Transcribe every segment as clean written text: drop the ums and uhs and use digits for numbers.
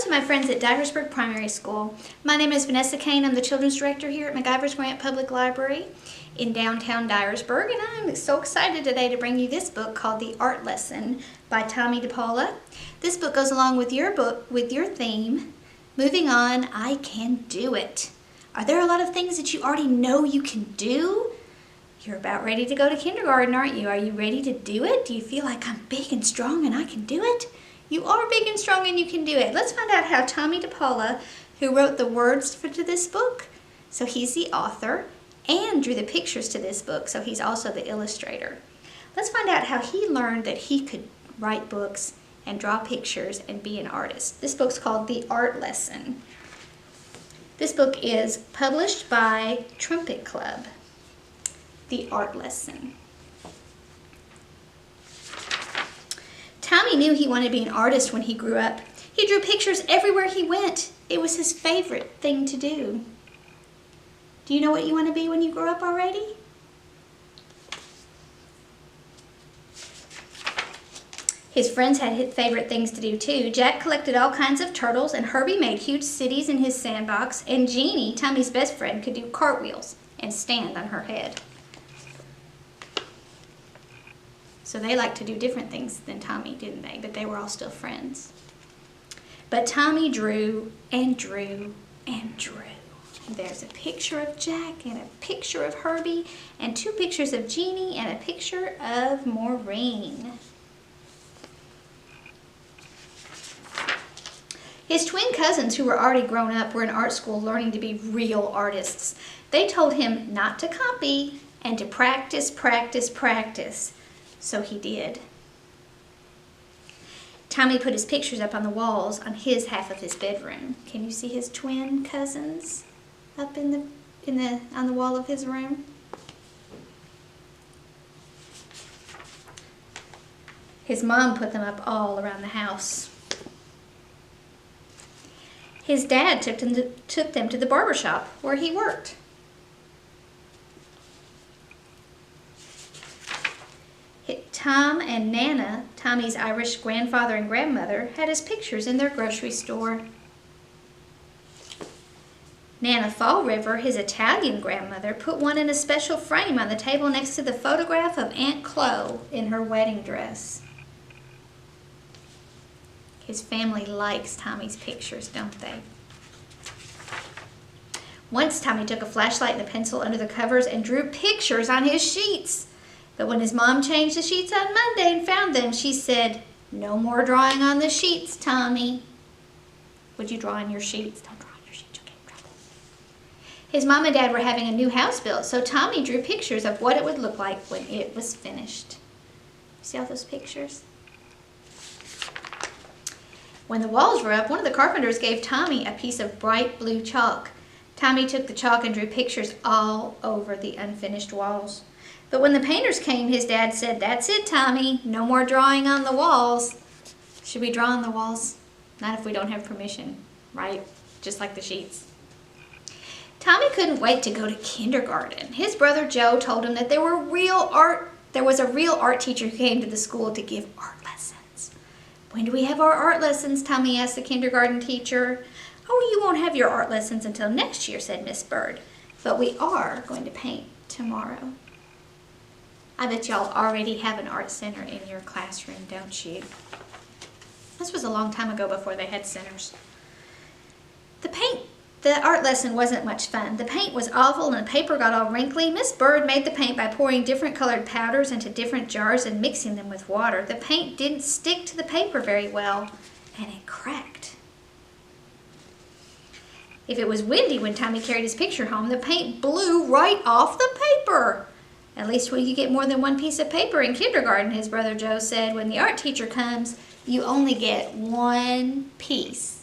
to my friends at Dyersburg Primary School. My name is Vanessa Kane. I'm the Children's Director here at MacIver's Grant Public Library in downtown Dyersburg, and I'm so excited today to bring you this book called The Art Lesson by Tomie DePaola. This book goes along with your book, with your theme, Moving On, I Can Do It. Are there a lot of things that you already know you can do? You're about ready to go to kindergarten, aren't you? Are you ready to do it? Do you feel like I'm big and strong and I can do it? You are big and strong and you can do it. Let's find out how Tomie DePaola, who wrote the words to this book, so he's the author, and drew the pictures to this book, so he's also the illustrator. Let's find out how he learned that he could write books and draw pictures and be an artist. This book's called The Art Lesson. This book is published by Trumpet Club. The Art Lesson. Tomie knew he wanted to be an artist when he grew up. He drew pictures everywhere he went. It was his favorite thing to do. Do you know what you want to be when you grow up already? His friends had favorite things to do too. Jack collected all kinds of turtles, and Herbie made huge cities in his sandbox, and Jeannie, Tomie's best friend, could do cartwheels and stand on her head. So they liked to do different things than Tomie, didn't they? But they were all still friends. But Tomie drew and drew and drew. There's a picture of Jack and a picture of Herbie and two pictures of Jeannie and a picture of Maureen. His twin cousins, who were already grown up, were in art school learning to be real artists. They told him not to copy and to practice, practice, practice. So he did. Tomie put his pictures up on the walls on his half of his bedroom. Can you see his twin cousins up on the wall of his room? His mom put them up all around the house. His dad took them to the barber shop where he worked. Tom and Nana, Tomie's Irish grandfather and grandmother, had his pictures in their grocery store. Nana Fall River, his Italian grandmother, put one in a special frame on the table next to the photograph of Aunt Chloe in her wedding dress. His family likes Tomie's pictures, don't they? Once Tomie took a flashlight and a pencil under the covers and drew pictures on his sheets. But when his mom changed the sheets on Monday and found them, she said, "No more drawing on the sheets, Tomie." Would you draw on your sheets? Don't draw on your sheets, you'll get in trouble. His mom and dad were having a new house built, so Tomie drew pictures of what it would look like when it was finished. See all those pictures? When the walls were up, one of the carpenters gave Tomie a piece of bright blue chalk. Tomie took the chalk and drew pictures all over the unfinished walls. But when the painters came, his dad said, "That's it, Tomie. No more drawing on the walls." Should we draw on the walls? Not if we don't have permission, right? Just like the sheets. Tomie couldn't wait to go to kindergarten. His brother Joe told him that there was a real art teacher who came to the school to give art lessons. "When do we have our art lessons?" Tomie asked the kindergarten teacher. "Oh, you won't have your art lessons until next year," said Miss Bird. "But we are going to paint tomorrow." I bet y'all already have an art center in your classroom, don't you? This was a long time ago before they had centers. The art lesson wasn't much fun. The paint was awful and the paper got all wrinkly. Miss Bird made the paint by pouring different colored powders into different jars and mixing them with water. The paint didn't stick to the paper very well, and it cracked. If it was windy when Tomie carried his picture home, the paint blew right off the paper. "At least when you get more than one piece of paper in kindergarten," his brother Joe said. "When the art teacher comes, you only get one piece."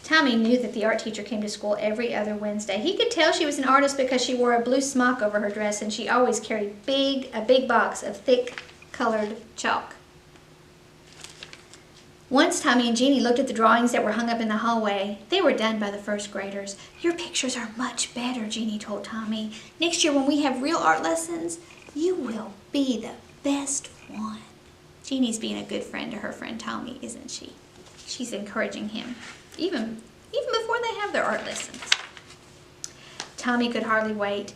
Tomie knew that the art teacher came to school every other Wednesday. He could tell she was an artist because she wore a blue smock over her dress, and she always carried a big box of thick colored chalk. Once Tomie and Jeannie looked at the drawings that were hung up in the hallway. They were done by the first graders. "Your pictures are much better," Jeannie told Tomie. "Next year when we have real art lessons, you will be the best one." Jeannie's being a good friend to her friend Tomie, isn't she? She's encouraging him, even before they have their art lessons. Tomie could hardly wait.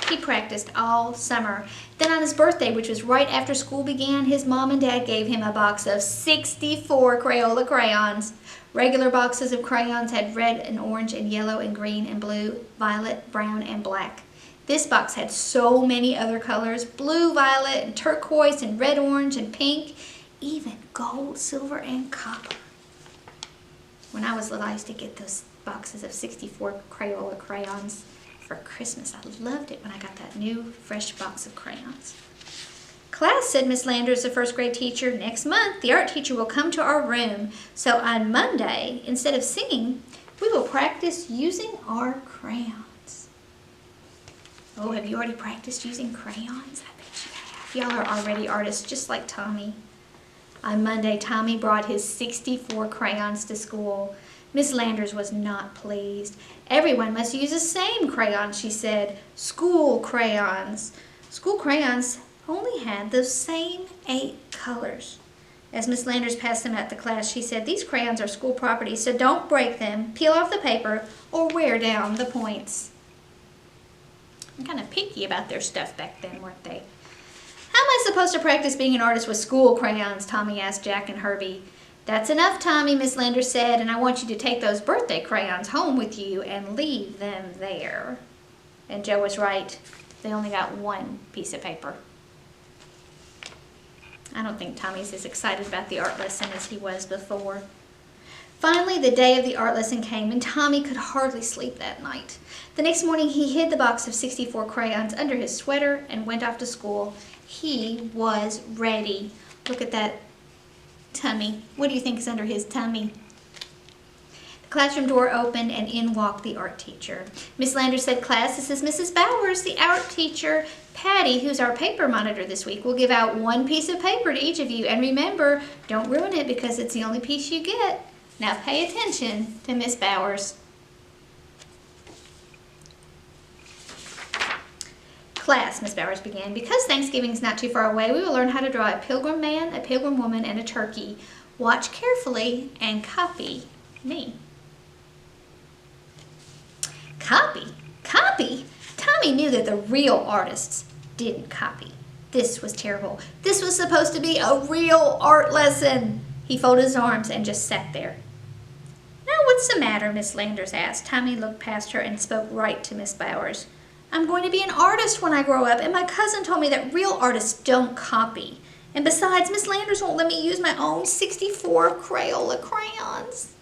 He practiced all summer. Then on his birthday, which was right after school began, his mom and dad gave him a box of 64 Crayola crayons. Regular boxes of crayons had red and orange and yellow and green and blue, violet, brown, and black. This box had so many other colors: blue, violet, and turquoise, and red, orange, and pink, even gold, silver, and copper. When I was little, I used to get those boxes of 64 Crayola crayons for Christmas. I loved it when I got that new, fresh box of crayons. Class, said Miss Landers, the first grade teacher, next month the art teacher will come to our room. So on Monday, instead of singing, we will practice using our crayons. Oh, have you already practiced using crayons? I bet you have. Y'all are already artists just like Tomie. On Monday, Tomie brought his 64 crayons to school. Miss Landers was not pleased. Everyone must use the same crayons, she said. School crayons. School crayons only had the same 8 colors. As Miss Landers passed them out to class, she said, "These crayons are school property, so don't break them, peel off the paper, or wear down the points." I'm kind of picky about their stuff back then, weren't they? "How am I supposed to practice being an artist with school crayons?" Tomie asked Jack and Herbie. "That's enough, Tomie," Miss Landers said, "and I want you to take those birthday crayons home with you and leave them there." And Joe was right. They only got 1 piece of paper. I don't think Tommy's as excited about the art lesson as he was before. Finally, the day of the art lesson came, and Tomie could hardly sleep that night. The next morning, he hid the box of 64 crayons under his sweater and went off to school. He was ready. Look at that tummy. What do you think is under his tummy? The classroom door opened, and in walked the art teacher. Miss Landers said, "Class, this is Mrs. Bowers, the art teacher. Patty, who's our paper monitor this week, will give out 1 piece of paper to each of you. And remember, don't ruin it because it's the only piece you get. Now pay attention to Miss Bowers." "Class," Miss Bowers began, "because Thanksgiving's not too far away, we will learn how to draw a pilgrim man, a pilgrim woman, and a turkey. Watch carefully and copy me." Copy? Copy? Tomie knew that the real artists didn't copy. This was terrible. This was supposed to be a real art lesson. He folded his arms and just sat there. "Now, what's the matter?" Miss Landers asked. Tomie looked past her and spoke right to Miss Bowers. "I'm going to be an artist when I grow up, and my cousin told me that real artists don't copy. And besides, Miss Landers won't let me use my own 64 Crayola crayons."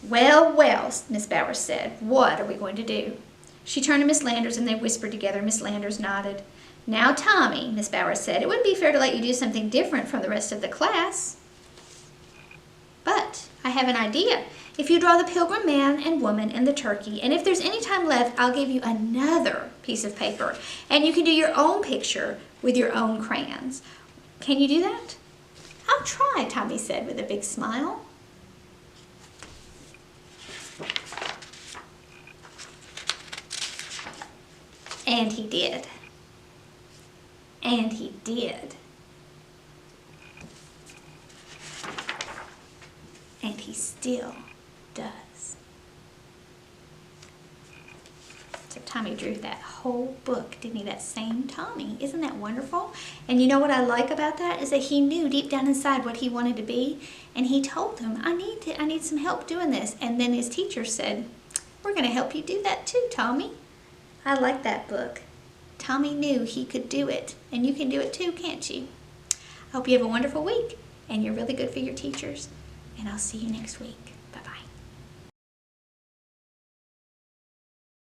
"Well, well," Miss Bowers said, "what are we going to do?" She turned to Miss Landers and they whispered together. Miss Landers nodded. "Now, Tomie," Miss Bowers said, "it wouldn't be fair to let you do something different from the rest of the class." "But I have an idea. If you draw the pilgrim man and woman and the turkey, and if there's any time left, I'll give you another piece of paper, and you can do your own picture with your own crayons. Can you do that?" "I'll try," Tomie said with a big smile. And he did. And he did. And he still does. So Tomie drew that whole book, didn't he? That same Tomie. Isn't that wonderful? And you know what I like about that is that he knew deep down inside what he wanted to be, and he told them, I need some help doing this. And then his teacher said, "We're going to help you do that too, Tomie." I like that book. Tomie knew he could do it, and you can do it too, can't you? I hope you have a wonderful week, and you're really good for your teachers, and I'll see you next week.